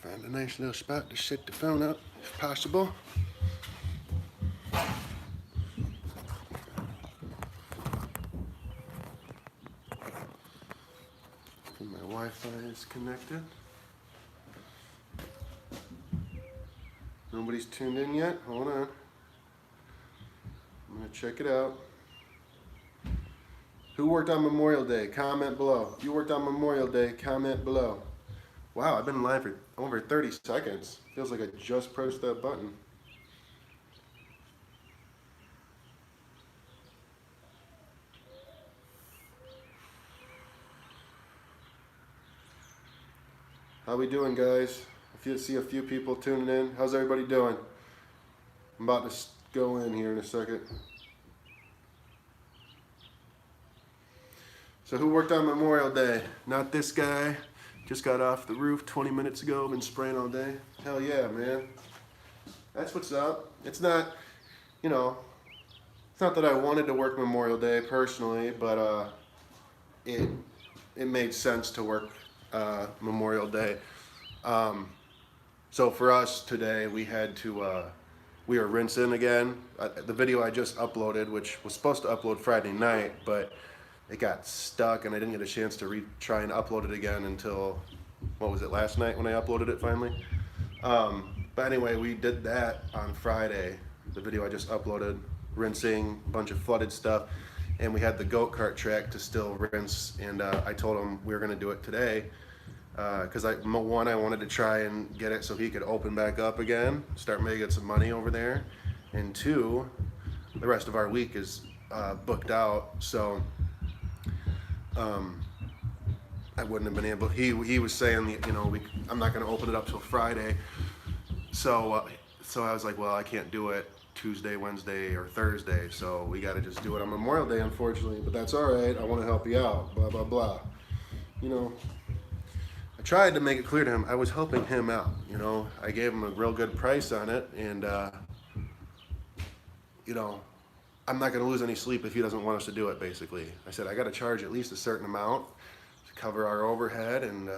Find a nice little spot to set the phone up, if possible. And my Wi-Fi is connected. Nobody's tuned in yet? Hold on. I'm gonna check it out. Who worked on Memorial Day? Comment below. If you worked on Memorial Day, comment below. Wow, I've been live for over 30 seconds. Feels like I just pressed that button. How we doing, guys? I see a few people tuning in. How's everybody doing? I'm about to go in here in a second. So who worked on Memorial Day? Not this guy. Just got off the roof 20 minutes ago. Been spraying all day. Hell yeah, man. That's what's up. It's not, you know, it's not that I wanted to work Memorial Day personally, but it made sense to work Memorial Day. So for us today, we had to, we were rinsing again. The video I just uploaded, which was supposed to upload Friday night, but it got stuck and I didn't get a chance to try and upload it again until, what was it, last night when I uploaded it finally? But anyway, we did that on Friday, the video I just uploaded, rinsing, a bunch of flooded stuff, and we had the goat cart track to still rinse, and I told him we were gonna do it today, because I wanted to try and get it so he could open back up again, start making some money over there, and two, the rest of our week is booked out, so I wouldn't have been able. He was saying, you know, I'm not going to open it up till Friday. So I was like, well, I can't do it Tuesday, Wednesday, or Thursday. So we got to just do it on Memorial Day, unfortunately. But that's all right. I want to help you out. Blah blah blah. You know, I tried to make it clear to him I was helping him out. You know, I gave him a real good price on it, and you know, I'm not going to lose any sleep if he doesn't want us to do it, basically. I said, I got to charge at least a certain amount to cover our overhead and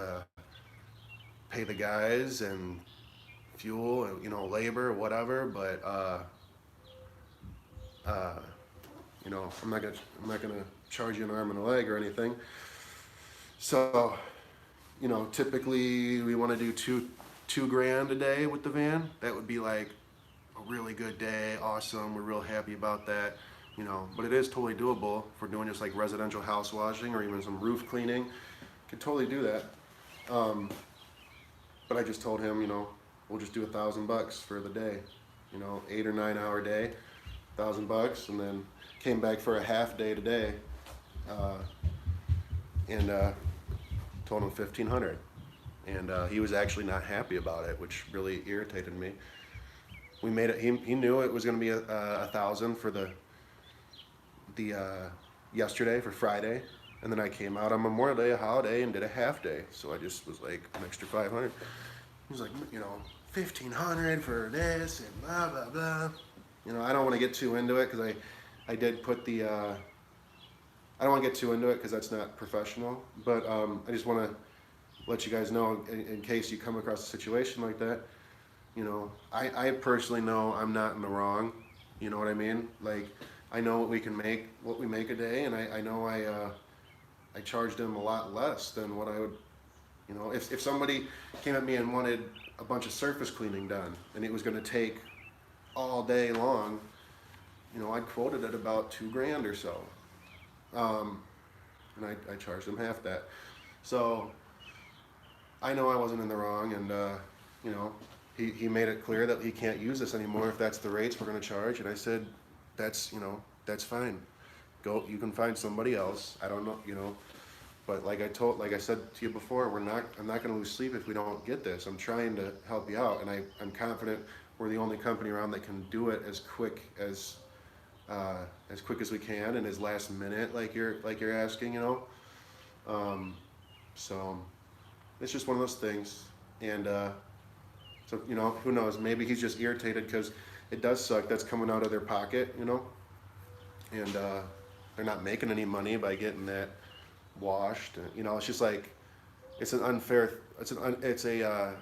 pay the guys and fuel and, you know, labor, whatever, but, you know, I'm not gonna charge you an arm and a leg or anything. So, you know, typically we want to do two grand a day with the van. That would be like a really good day, awesome, we're real happy about that, you know, but it is totally doable if we're doing just like residential house washing or even some roof cleaning. Could totally do that. But I just told him, you know, we'll just do $1,000 for the day, you know, 8 or 9 hour day, $1,000, and then came back for a half day today, and told him 1,500, and he was actually not happy about it, which really irritated me. We made it. He knew it was going to be 1,000 for the yesterday for Friday, and then I came out on Memorial Day, a holiday, and did a half day. So I just was like an extra 500. He was like, you know, 1,500 for this and blah blah blah. You know, I don't want to get too into it because I did put the. I don't want to get too into it because that's not professional. But I just want to let you guys know in case you come across a situation like that. You know, I personally know I'm not in the wrong, you know what I mean? Like, I know what we make a day, and I know I charged him a lot less than what I would, you know, if somebody came at me and wanted a bunch of surface cleaning done, and it was gonna take all day long, you know, I'd quoted at about 2 grand or so. And I charged him half that. So, I know I wasn't in the wrong, and, you know, he made it clear that he can't use this anymore if that's the rates we're going to charge, and I said, that's, you know, that's fine. Go, you can find somebody else. I don't know, you know, but like I said to you before, I'm not going to lose sleep if we don't get this. I'm trying to help you out, and I'm confident we're the only company around that can do it as quick as we can and as last minute, like you're asking, you know. So it's just one of those things, and so, you know, who knows, maybe he's just irritated because it does suck that's coming out of their pocket, you know, and they're not making any money by getting that washed, you know. It's just like, it's an unfair, it's a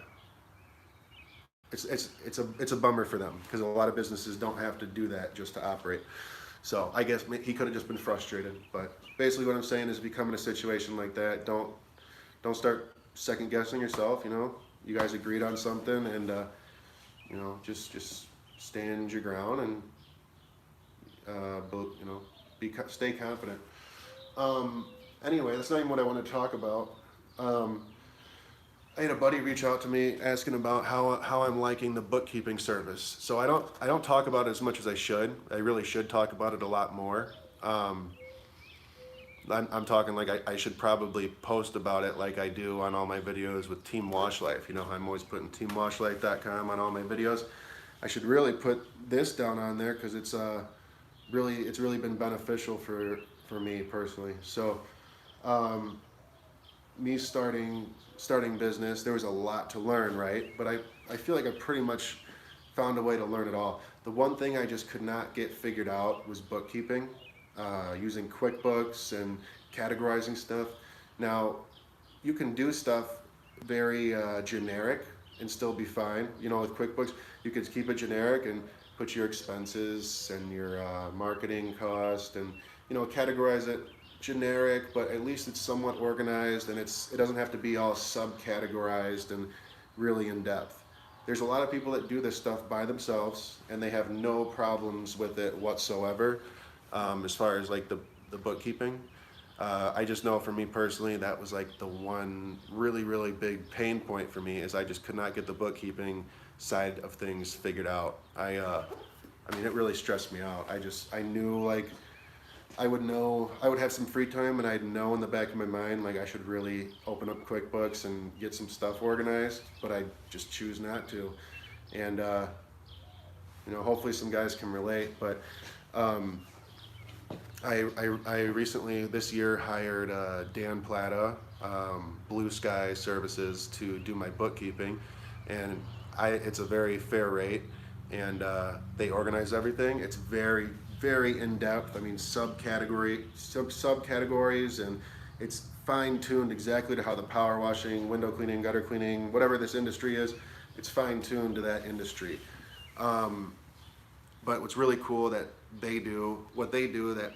it's a bummer for them because a lot of businesses don't have to do that just to operate. So I guess he could have just been frustrated. But basically, what I'm saying is, if you come in a situation like that, don't start second guessing yourself. You know, you guys agreed on something, and just stand your ground and stay confident. Anyway, that's not even what I want to talk about. I had a buddy reach out to me asking about how I'm liking the bookkeeping service. So I don't talk about it as much as I should. I really should talk about it a lot more. I'm talking like I should probably post about it like I do on all my videos with Team Wash Life. You know, I'm always putting teamwashlife.com on all my videos. I should really put this down on there because it's really been beneficial for me personally. So me starting business, there was a lot to learn, right? But I feel like I pretty much found a way to learn it all. The one thing I just could not get figured out was bookkeeping, using Quickbooks and categorizing stuff. Now, you can do stuff very generic and still be fine. You know, with QuickBooks, you could keep it generic and put your expenses and your marketing cost and, categorize it generic, but at least it's somewhat organized and it doesn't have to be all subcategorized and really in depth. There's a lot of people that do this stuff by themselves and they have no problems with it whatsoever, as far as like the bookkeeping. I just know for me personally, that was like the one really, really big pain point for me is I just could not get the bookkeeping side of things figured out. I mean, it really stressed me out. I knew like, I would have some free time and I'd know in the back of my mind, like I should really open up QuickBooks and get some stuff organized, but I just choose not to. And, hopefully some guys can relate, but, I recently this year hired Dan Plata, Blue Sky Services to do my bookkeeping, and it's a very fair rate, and they organize everything. It's very, very in depth. I mean, subcategories, and it's fine tuned exactly to how the power washing, window cleaning, gutter cleaning, whatever this industry is, it's fine tuned to that industry. But what's really cool that what they do that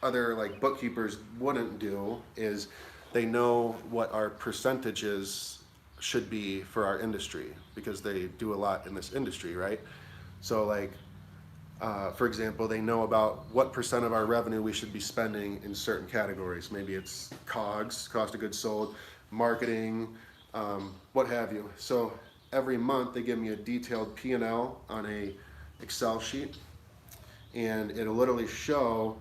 other like bookkeepers wouldn't do is they know what our percentages should be for our industry because they do a lot in this industry, right? So like, for example, they know about what percent of our revenue we should be spending in certain categories. Maybe it's COGS, cost of goods sold, marketing, what have you. So every month they give me a detailed P&L on a Excel sheet, and it'll literally show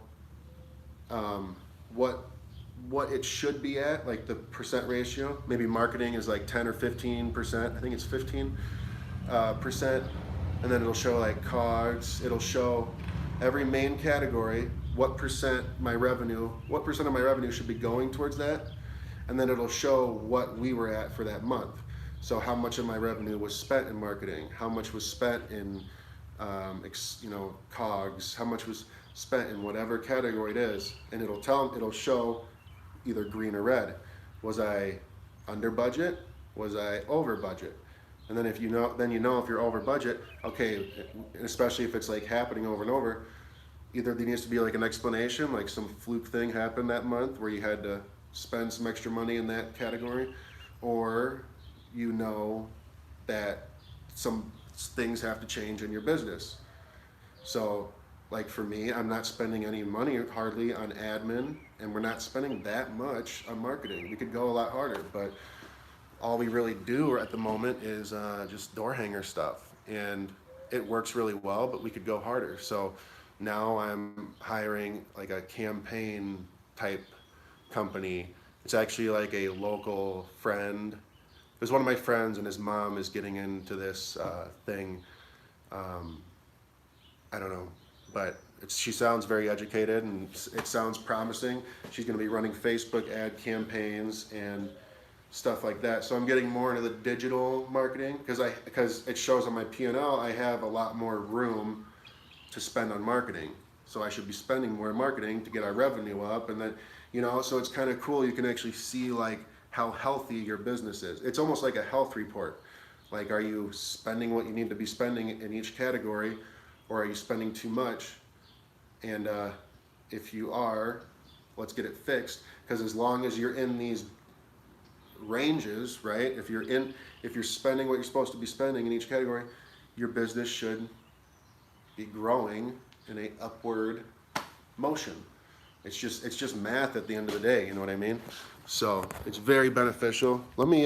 what it should be at, like the percent ratio. Maybe marketing is like 10 or 15%. I think it's 15%. And then it'll show like COGS. It'll show every main category, what percent of my revenue should be going towards that. And then it'll show what we were at for that month. So how much of my revenue was spent in marketing, how much was spent in COGS, how much was spent in whatever category it is, and it'll show either green or red. Was I under budget? Was I over budget? And then if you know if you're over budget, okay, especially if it's like happening over and over, either there needs to be like an explanation, like some fluke thing happened that month where you had to spend some extra money in that category, or you know that some things have to change in your business. So like for me, I'm not spending any money hardly on admin, and we're not spending that much on marketing. We could go a lot harder, but all we really do at the moment is just door hanger stuff, and it works really well, but we could go harder. So now I'm hiring like a campaign type company. It's actually like a local friend. It was one of my friends, and his mom is getting into this thing. I don't know, but she sounds very educated and it sounds promising. She's going to be running Facebook ad campaigns and stuff like that. So I'm getting more into the digital marketing because it shows on my P&L I have a lot more room to spend on marketing. So I should be spending more on marketing to get our revenue up, and then so it's kind of cool. You can actually see like how healthy your business is. It's almost like a health report. Like, are you spending what you need to be spending in each category, or are you spending too much? And if you are, let's get it fixed. Because as long as you're in these ranges, right? If you're spending what you're supposed to be spending in each category, your business should be growing in a upward motion. It's just math at the end of the day, you know what I mean? So it's very beneficial. Let me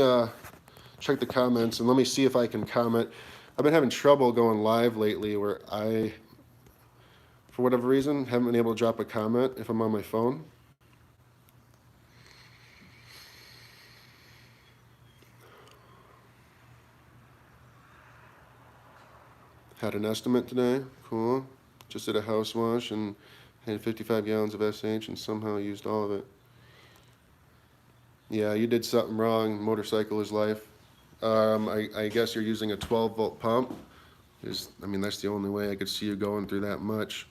check the comments and let me see if I can comment. I've been having trouble going live lately where I, for whatever reason, haven't been able to drop a comment if I'm on my phone. Had an estimate today, cool. Just did a house wash and had 55 gallons of SH and somehow used all of it. Yeah, you did something wrong. Motorcycle is life. I guess you're using a 12-volt pump. I mean, that's the only way I could see you going through that much.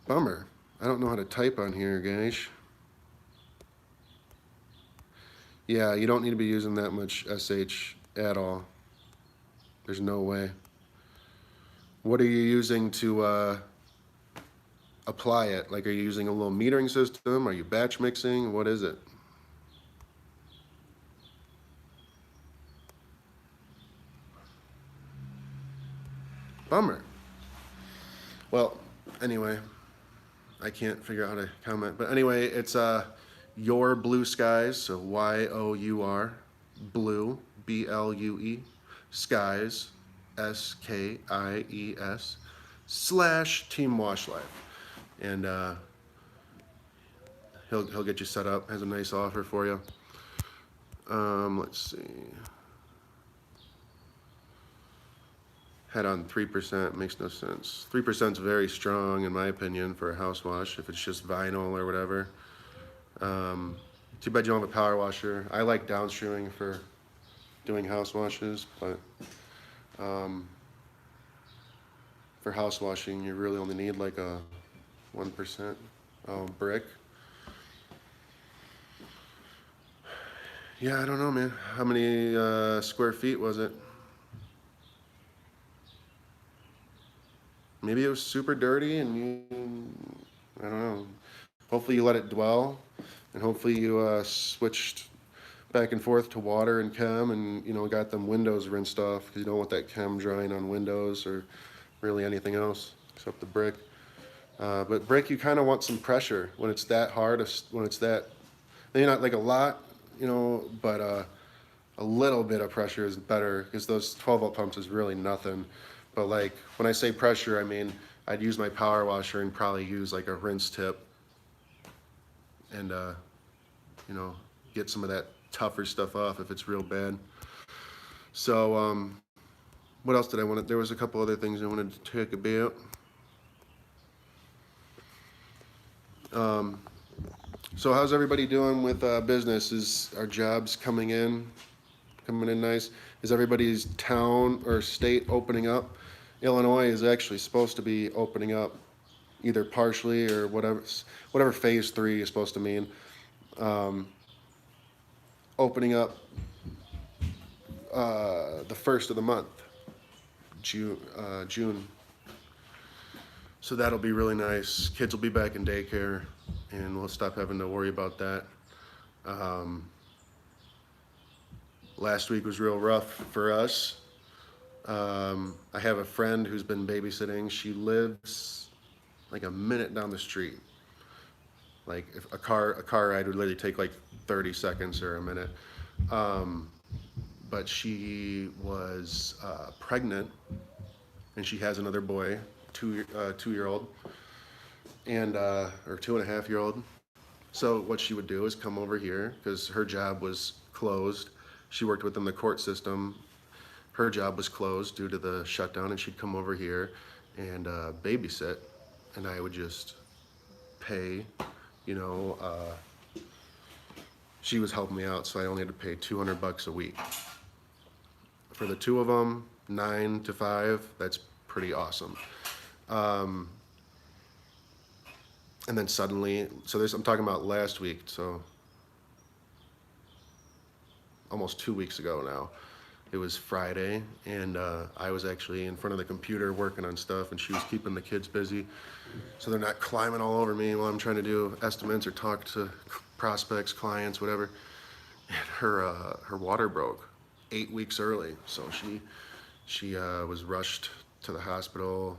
Bummer. I don't know how to type on here, guys. Yeah, you don't need to be using that much SH at all. There's no way. What are you using to apply it? Like, are you using a little metering system? Are you batch mixing? What is it? Bummer. Well, anyway, I can't figure out how to comment. But anyway, it's Your Blue Skies, so Y-O-U-R, Blue, B-L-U-E, Skies, S-K-I-E-S, / Team Wash Life. And he'll get you set up, has a nice offer for you. Let's see. Had on 3%, makes no sense. 3% is very strong in my opinion for a house wash if it's just vinyl or whatever. Too bad you don't have a power washer. I like downstreaming for doing house washes, but for house washing you really only need like a 1% brick. Yeah, I don't know, man. How many square feet was it? Maybe it was super dirty and I don't know. Hopefully you let it dwell, and hopefully you switched back and forth to water and chem and, got them windows rinsed off, because you don't want that chem drying on windows or really anything else except the brick. But brick, you kind of want some pressure when it's that hard, when it's that, maybe not like a lot, but a little bit of pressure is better, because those 12-volt pumps is really nothing. But like, when I say pressure, I mean, I'd use my power washer and probably use like a rinse tip and, get some of that tougher stuff off if it's real bad. So, what else did I want to, there was a couple other things I wanted to talk about. So how's everybody doing with business? Is our jobs coming in nice? Is everybody's town or state opening up? Illinois is actually supposed to be opening up either partially or whatever phase 3 is supposed to mean. Opening up the first of the month, June. So that'll be really nice. Kids will be back in daycare and we'll stop having to worry about that. Last week was real rough for us. I have a friend who's been babysitting. She lives like a minute down the street. Like, if a car ride would literally take like 30 seconds or a minute. But she was pregnant, and she has another boy, 2-year-old, and or 2.5-year-old. So what she would do is come over here, because her job was closed. She worked within the court system. Her job was closed due to the shutdown, and she'd come over here and babysit, and I would just pay, she was helping me out, so I only had to pay $200 a week. For the two of them, 9 to 5, that's pretty awesome. And then suddenly, I'm talking about last week, so almost 2 weeks ago now. It was Friday, and I was actually in front of the computer working on stuff, and she was keeping the kids busy, so they're not climbing all over me while I'm trying to do estimates or talk to prospects, clients, whatever. And her water broke 8 weeks early, so she was rushed to the hospital,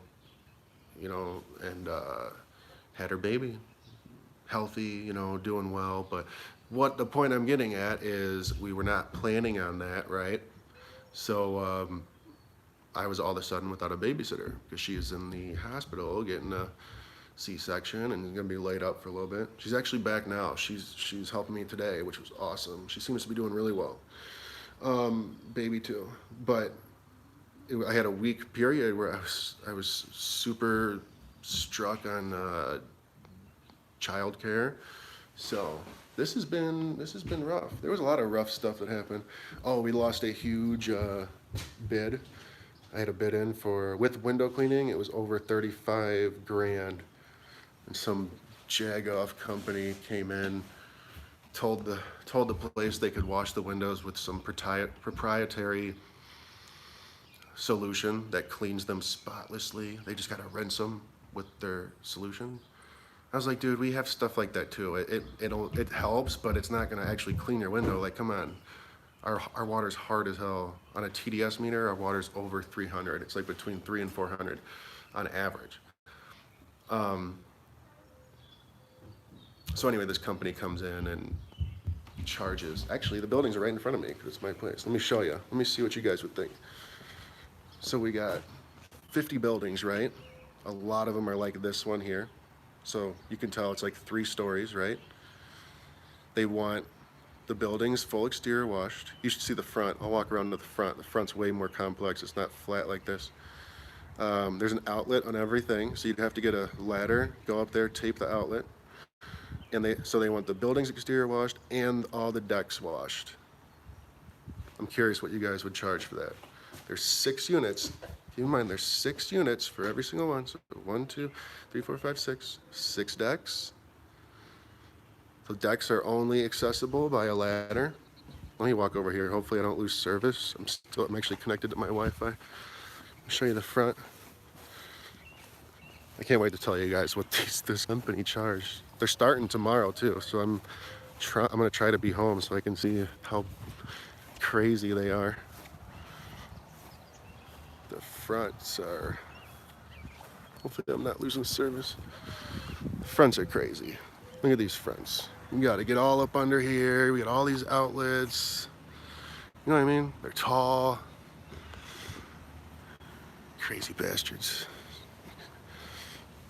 you know, and had her baby, healthy, you know, doing well. But what the point I'm getting at is we were not planning on that, right? So I was all of a sudden without a babysitter because she is in the hospital getting a C-section and is gonna be laid up for a little bit. She's actually back now. She's helping me today, which was awesome. She seems to be doing really well. Baby too, but I had a week period where I was super struck on childcare. So this has been rough. There was a lot of rough stuff that happened. Oh, we lost a huge bid. I had a bid in with window cleaning. It was over 35 grand. And some jag-off company came in, told the place they could wash the windows with some proprietary solution that cleans them spotlessly. They just gotta rinse them with their solution. I was like, dude, we have stuff like that too. It helps, but it's not gonna actually clean your window. Like, come on. Our water's hard as hell. On a TDS meter, our water's over 300. It's like between 300 and 400 on average. So anyway, this company comes in and charges. Actually, the buildings are right in front of me because it's my place. Let me show you. Let me see what you guys would think. So we got 50 buildings, right? A lot of them are like this one here. So you can tell it's like 3 stories, right? They want the buildings full exterior washed. You should see the front. I'll walk around to the front. The front's way more complex. It's not flat like this. There's an outlet on everything, so you'd have to get a ladder, go up there, tape the outlet. And they want the buildings exterior washed and all the decks washed. I'm curious what you guys would charge for that. There's 6 units. Keep in mind, there's 6 units for every single one. So 1, 2, 3, 4, 5, 6. 6 decks. The decks are only accessible by a ladder. Let me walk over here. Hopefully I don't lose service. I'm actually connected to my Wi-Fi. I'll show you the front. I can't wait to tell you guys what this company charged. They're starting tomorrow too, so I'm gonna try to be home so I can see how crazy they are. The fronts are, hopefully I'm not losing service. The fronts are crazy. Look at these fronts. You gotta get all up under here. We got all these outlets. You know what I mean? They're tall. Crazy bastards.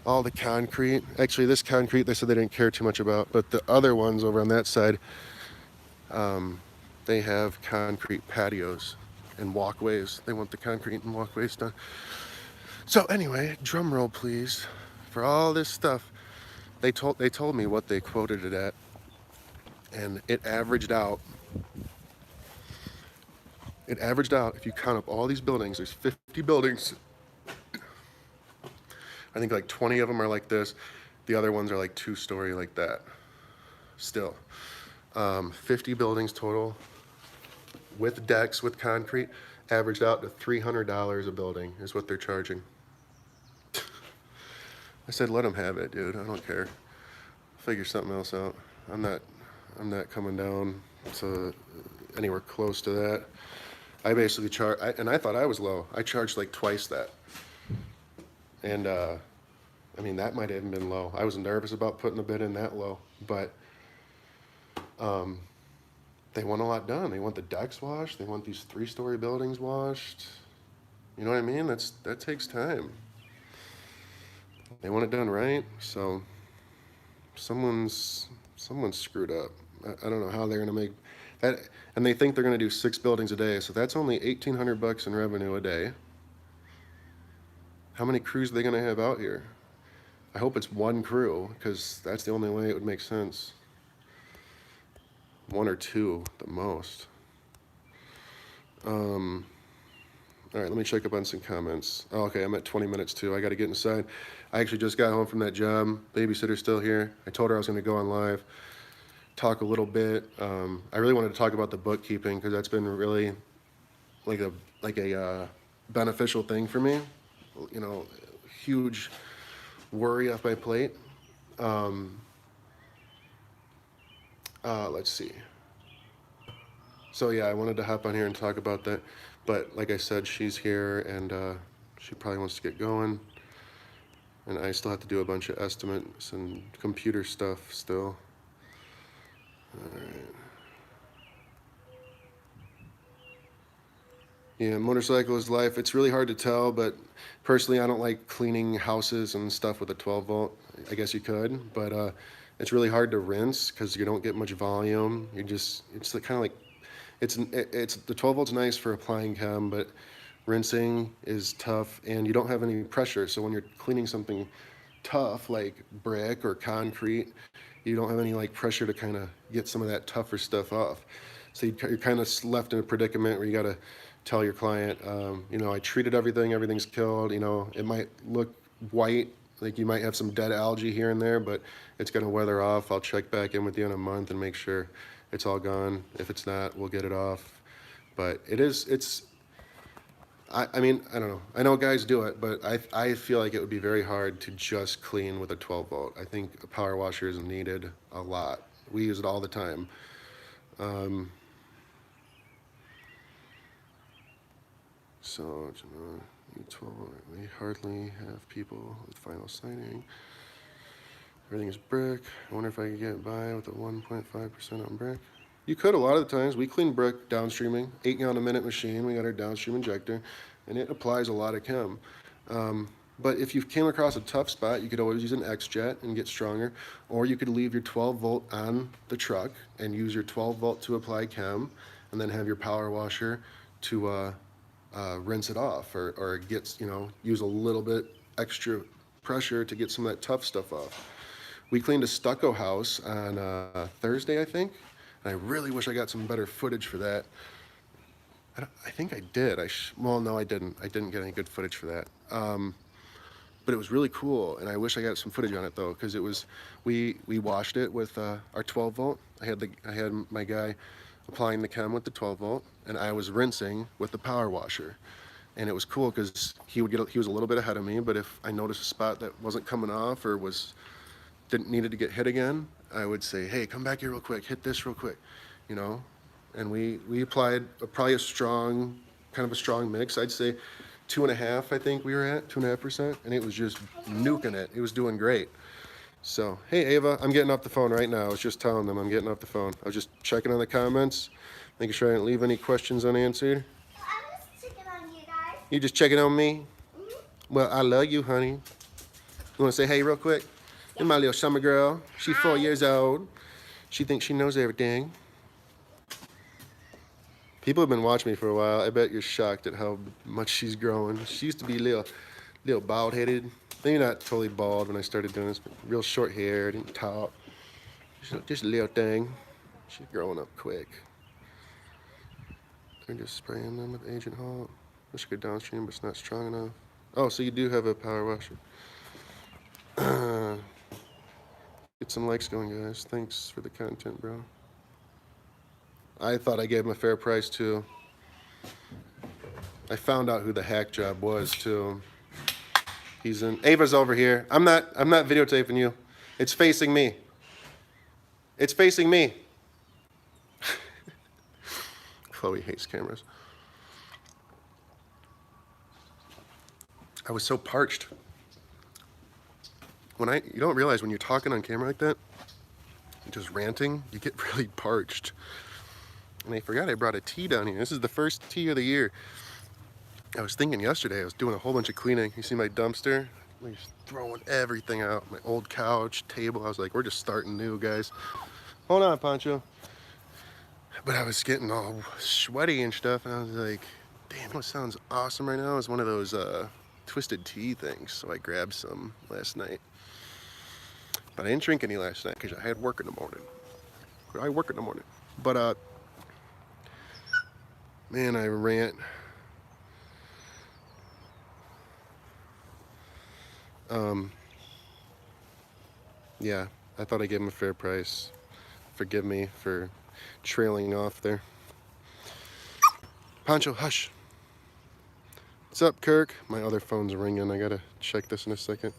All the concrete. Actually, this concrete they said they didn't care too much about, but the other ones over on that side, they have concrete patios and walkways. They want the concrete and walkways done. So anyway, drum roll please. For all this stuff, they told me what they quoted it at, and it averaged out. If you count up all these buildings, there's 50 buildings. I think like 20 of them are like this. The other ones are like 2-story like that. Still, 50 buildings total with decks, with concrete, averaged out to $300 a building is what they're charging. I said, let them have it, dude. I don't care. Figure something else out. I'm not coming down to anywhere close to that. I basically and I thought I was low. I charged like twice that. And I mean, that might have even been low. I was nervous about putting the bid in that low, but they want a lot done. They want the decks washed. They want these 3-story buildings washed. You know what I mean? That takes time. They want it done right. So someone's screwed up. I don't know how they're gonna make that. And they think they're gonna do 6 buildings a day. So that's only $1,800 in revenue a day. How many crews are they gonna have out here? I hope it's 1 crew, because that's the only way it would make sense. 1 or 2 the most. All right, let me check up on some comments. Oh, okay, I'm at 20 minutes too. I got to get inside. I actually just got home from that job. Babysitter's still here. I told her I was going to go on live. talk a little bit. I really wanted to talk about the bookkeeping because that's been really like a beneficial thing for me. You know, huge worry off my plate. Let's see. So yeah, I wanted to hop on here and talk about that. But like I said, she's here and she probably wants to get going. And I still have to do a bunch of estimates and computer stuff still. All right. Yeah, motorcycle is life. It's really hard to tell, but personally, I don't like cleaning houses and stuff with a 12 volt. I guess you could, but it's really hard to rinse because you don't get much volume. It's kind of like, it's the 12 volt's nice for applying chem, but rinsing is tough and you don't have any pressure. So when you're cleaning something tough like brick or concrete, you don't have any like pressure to kind of get some of that tougher stuff off. So you're kind of left in a predicament where you got to tell your client, you know, I treated everything, everything's killed. You know, it might look white, like you might have some dead algae here and there, but it's going to weather off. I'll check back in with you in a month and make sure it's all gone. If it's not, we'll get it off. But I mean, I don't know. I know guys do it, but I feel like it would be very hard to just clean with a 12 volt. I think a power washer is needed a lot. We use it all the time. So, 12, we hardly have people with final signing. Everything is brick. I wonder if I could get by with a 1.5% on brick. You could a lot of the times. We clean brick downstreaming, 8 gallon a minute machine. We got our downstream injector, and it applies a lot of chem. But if you came across a tough spot, you could always use an X-Jet and get stronger, or you could leave your 12 volt on the truck and use your 12 volt to apply chem, and then have your power washer to rinse it off, or get, you know, use a little bit extra pressure to get some of that tough stuff off. We cleaned a stucco house on Thursday, I think, and I really wish I got some better footage for that. I think I did. Well, no, I didn't. I didn't get any good footage for that. But it was really cool, and I wish I got some footage on it though, because it was, we washed it with our 12 volt. I had my guy applying the chem with the 12 volt, and I was rinsing with the power washer. And it was cool because he was a little bit ahead of me, but if I noticed a spot that wasn't coming off or needed to get hit again, I would say, hey, come back here real quick, hit this real quick, you know. And we applied probably a strong mix. I'd say 2.5, I think we were at 2.5%, and it was just nuking it. It was doing great. So, hey Ava, I'm getting off the phone right now. I was just telling them I'm getting off the phone. I was just checking on the comments, making sure I didn't leave any questions unanswered. I was checking on you guys. You just checking on me? Mm-hmm. Well, I love you, honey. You want to say hey real quick? Yeah. And my little summer girl. She's 4 years old. She thinks she knows everything. People have been watching me for a while. I bet you're shocked at how much she's growing. She used to be little bald-headed. Maybe not totally bald when I started doing this, but real short hair, didn't talk. Just a little thing. She's growing up quick. They're just spraying them with Agent Halt. Wish I could downstream, but it's not strong enough. Oh, so you do have a power washer. Get some likes going, guys. Thanks for the content, bro. I thought I gave him a fair price, too. I found out who the hack job was, too. He's in. Ava's over here. I'm not videotaping you. It's facing me. It's facing me. Chloe hates cameras. I was so parched. You don't realize when you're talking on camera like that, just ranting, you get really parched. And I forgot I brought a tea down here. This is the first tea of the year. I was thinking yesterday, I was doing a whole bunch of cleaning. You see my dumpster? I'm just throwing everything out. My old couch, table. I was like, we're just starting new, guys. Hold on, Pancho. But I was getting all sweaty and stuff, and I was like, damn, what sounds awesome right now is one of those twisted tea things. So I grabbed some last night. But I didn't drink any last night because I had work in the morning. But, man, I rant. Yeah, I thought I gave him a fair price. forgive me for trailing off there. Pancho, hush. What's up, Kirk? My other phone's ringing. I gotta check this in a second.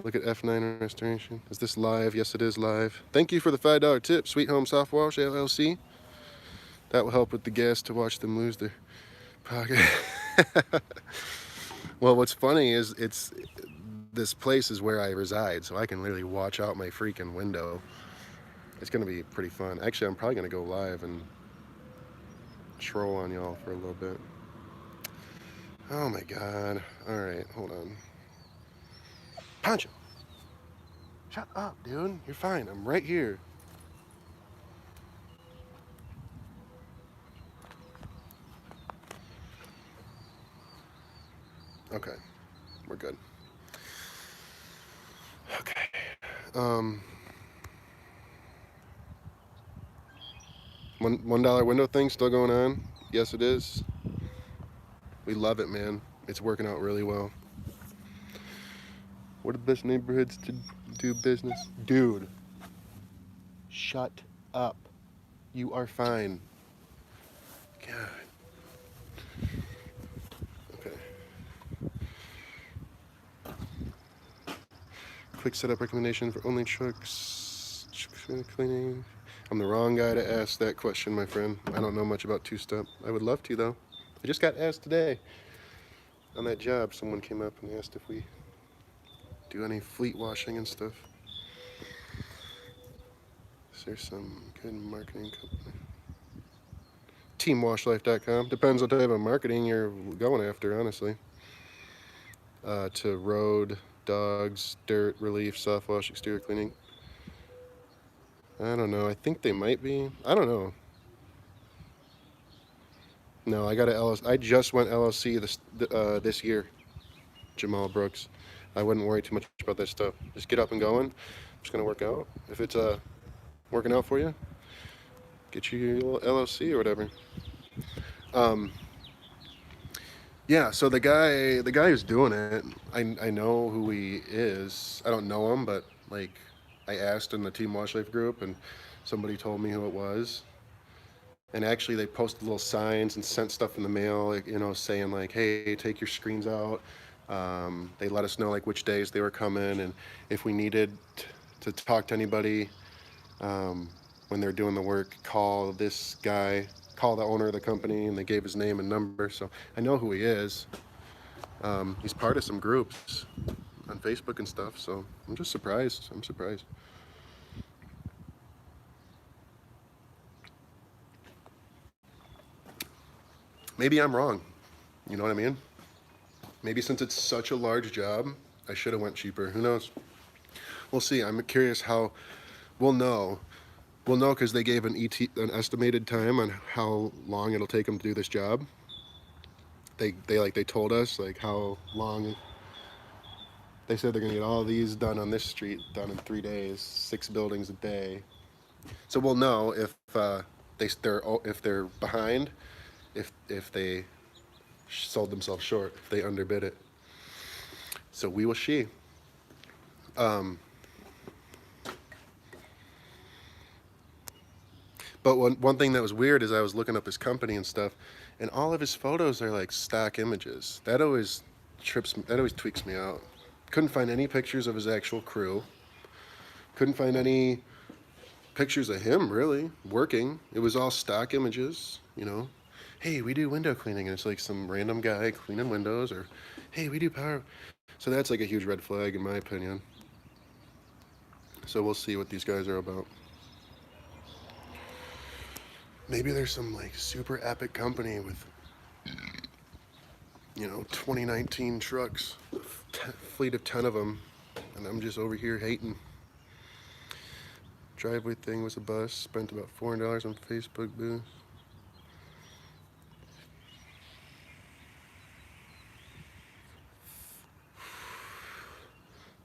Look at F9 Restoration. Is this live? Yes, it is live. Thank you for the $5 tip, Sweet Home Soft Wash LLC. That will help with the gas to watch them lose their pocket. Well, what's funny is this place is where I reside, so I can literally watch out my freaking window. It's gonna be pretty fun. Actually, I'm probably gonna go live and troll on y'all for a little bit. Oh my God. All right, hold on. Pancho, shut up, dude. You're fine. I'm right here. Okay, we're good. Okay. $1 window thing still going on? Yes, it is. We love it, man. It's working out really well. What are the best neighborhoods to do business? Dude, shut up. You are fine. God. Okay. Quick setup recommendation for only trucks. Cleaning. I'm the wrong guy to ask that question, my friend. I don't know much about two-step. I would love to, though. I just got asked today on that job. Someone came up and asked if we do any fleet washing and stuff. Is there some good marketing company? Teamwashlife.com. Depends what type of marketing you're going after, honestly. To road, dogs, dirt, relief, soft wash, exterior cleaning. I don't know. I think they might be. I don't know. No, I got a LLC. I just went LLC this year. Jamal Brooks. I wouldn't worry too much about that stuff. Just get up and going. It's gonna work out. If it's working out for you, get you your little LLC or whatever. Yeah. So the guy who's doing it, I know who he is. I don't know him, but like I asked in the Team Wash Life group, and somebody told me who it was. And actually, they posted little signs and sent stuff in the mail, like, you know, saying like, "Hey, take your screens out." They let us know like which days they were coming, and if we needed to talk to anybody when they're doing the work, call this guy, call the owner of the company, and they gave his name and number. So I know who he is. He's part of some groups on Facebook and stuff. So I'm just surprised. I'm surprised. Maybe I'm wrong. You know what I mean? Maybe since it's such a large job, I should have went cheaper. Who knows? We'll see. I'm curious how we'll know. We'll know because they gave an estimated time on how long it'll take them to do this job. They told us like how long. They said they're gonna get all these done on this street done in 3 days, 6 buildings a day. So we'll know if they're behind, if they sold themselves short, if they underbid it. So we will see. But one thing that was weird is I was looking up his company and stuff, and all of his photos are like stock images. That always tweaks me out. Couldn't find any pictures of his actual crew. Couldn't find any pictures of him really working. It was all stock images, you know. Hey, we do window cleaning, and it's like some random guy cleaning windows, or hey, we do power. So that's like a huge red flag in my opinion. So we'll see what these guys are about. Maybe there's some like super epic company with, you know, 2019 trucks, fleet of 10 of them, and I'm just over here hating. Driveway thing was a bust. Spent about $400 on Facebook booth.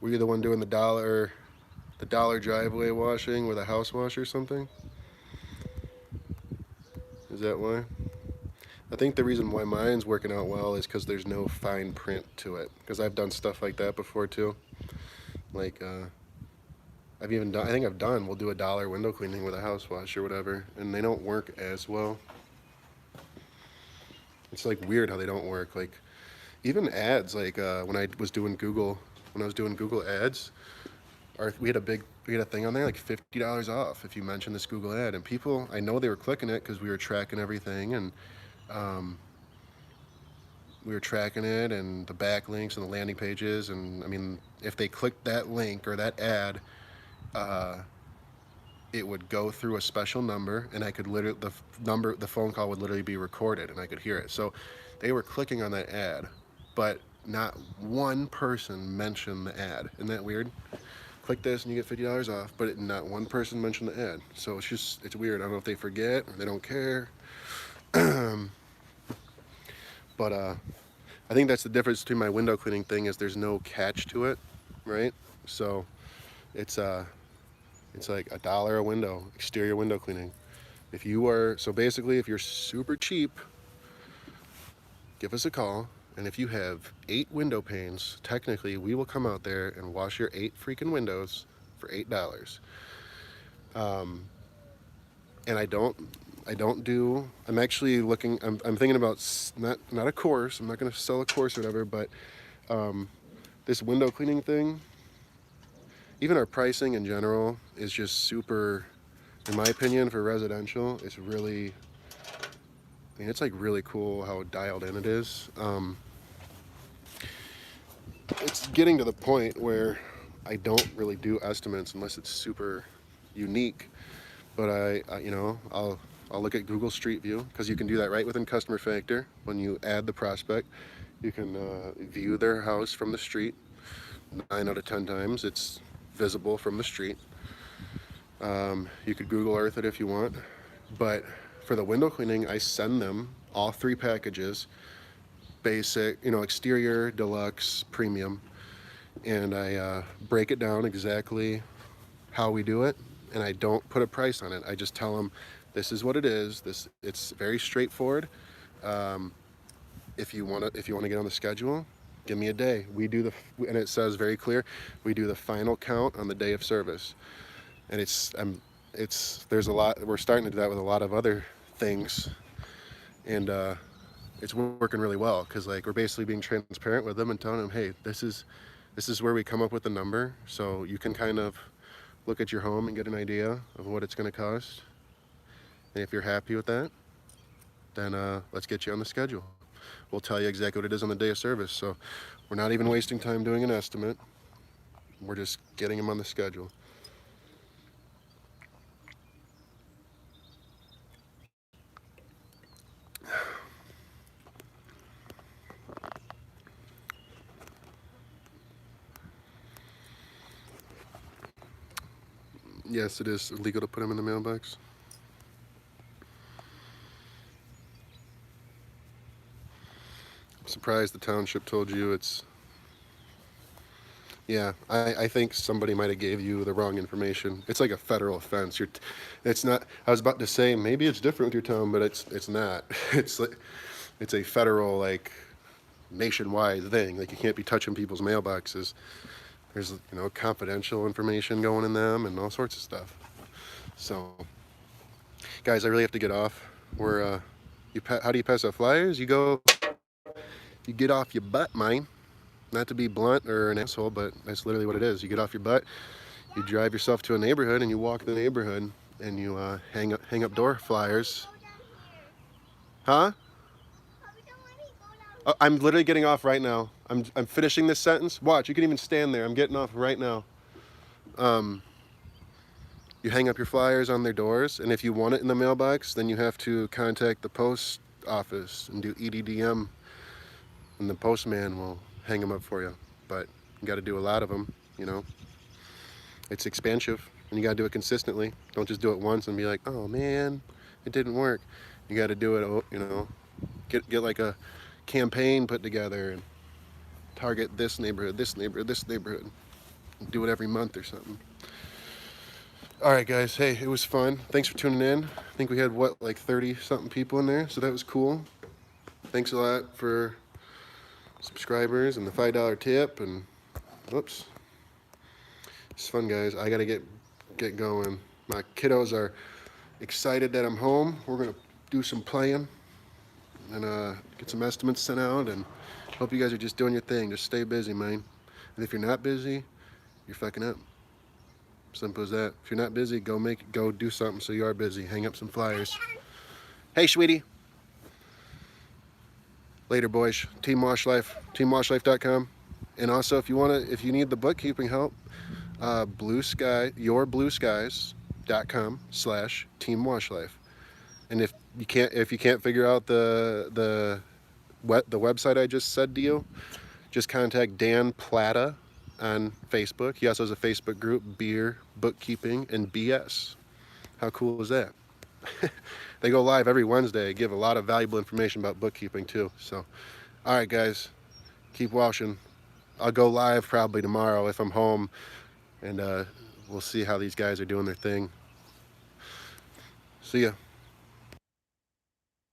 Were you the one doing the dollar driveway washing with a house wash or something? Is that why? I think the reason why mine's working out well is because there's no fine print to it. Because I've done stuff like that before too. Like, I've even done, I think I've done, we'll do $1 window cleaning with a house wash or whatever, and they don't work as well. It's like weird how they don't work. Like even ads, like when I was doing Google, ads, we had a thing on there like $50 off if you mention this Google ad, and people, I know they were clicking it because we were tracking everything, and we were tracking it and the backlinks and the landing pages, and I mean, if they clicked that link or that ad, it would go through a special number, and I could literally, the phone call would literally be recorded, and I could hear it. So they were clicking on that ad, but not one person mentioned the ad. Isn't that weird? Click this and you get $50 off, but not one person mentioned the ad. So it's weird. I don't know if they forget or they don't care. But I think that's the difference between my window cleaning thing, is there's no catch to it, right? So it's like $1 a window, exterior window cleaning. So basically, if you're super cheap, give us a call, and if you have 8 window panes, technically we will come out there and wash your 8 freaking windows for $8. And I'm actually looking, I'm thinking about not a course, I'm not going to sell a course or whatever, but this window cleaning thing, even our pricing in general is just super, in my opinion, for residential, it's really, I mean, it's like really cool how dialed in it is. It's getting to the point where I don't really do estimates unless it's super unique, but I'll look at Google Street View, because you can do that right within Customer Factor. When you add the prospect, you can view their house from the street. 9 out of 10 times it's visible from the street. You could Google Earth it if you want, but for the window cleaning, I send them all 3 packages: basic, exterior, deluxe, premium, and I break it down exactly how we do it, and I don't put a price on it. I just tell them this is what it is. It's very straightforward. If you want to get on the schedule, give me a day. And it says very clear, we do the final count on the day of service. And there's a lot. We're starting to do that with a lot of other things, and it's working really well, because like we're basically being transparent with them and telling them, hey, this is where we come up with the number, so you can kind of look at your home and get an idea of what it's going to cost. And if you're happy with that, then let's get you on the schedule. We'll tell you exactly what it is on the day of service. So we're not even wasting time doing an estimate. We're just getting them on the schedule. Yes, it is illegal to put them in the mailbox. I'm surprised the township told you it's... Yeah, I think somebody might have gave you the wrong information. It's like a federal offense. It's not. I was about to say maybe it's different with your town, but it's not. It's a federal, like, nationwide thing. Like, you can't be touching people's mailboxes. There's confidential information going in them and all sorts of stuff. So, guys, I really have to get off. How do you pass out flyers? You get off your butt, mine. Not to be blunt or an asshole, but that's literally what it is. You get off your butt, you drive yourself to a neighborhood, and you walk the neighborhood, and you hang up door flyers. Huh? Oh, I'm literally getting off right now. I'm finishing this sentence. Watch, you can even stand there. I'm getting off right now. You hang up your flyers on their doors, and if you want it in the mailbox, then you have to contact the post office and do EDDM, and the postman will hang them up for you. But you got to do a lot of them. It's expensive, and you got to do it consistently. Don't just do it once and be like, oh man, it didn't work. You got to do it. Get like a campaign put together and target this neighborhood, this neighborhood, this neighborhood. Do it every month or something. All right, guys. Hey, it was fun. Thanks for tuning in. I think we had like 30 something people in there, so that was cool. Thanks a lot for subscribers and the $5 tip, and whoops, it's fun, guys. I gotta get get going. My kiddos are excited that I'm home. We're gonna do some playing and get some estimates sent out, and hope you guys are just doing your thing. Just stay busy, man. And if you're not busy, you're fucking up. Simple as that. If you're not busy, go do something so you are busy. Hang up some flyers. Hey, sweetie. Later, boys. Team Wash Life, teamwashlife.com. And also, if you need the bookkeeping help, yourblueskies.com/teamwashlife. And if you can't figure out the website I just said to you, just contact Dan Plata on Facebook. He also has a Facebook group, Beer, Bookkeeping, and BS. How cool is that? They go live every Wednesday, give a lot of valuable information about bookkeeping too. So, all right, guys, keep washing. I'll go live probably tomorrow if I'm home, and we'll see how these guys are doing their thing. See ya.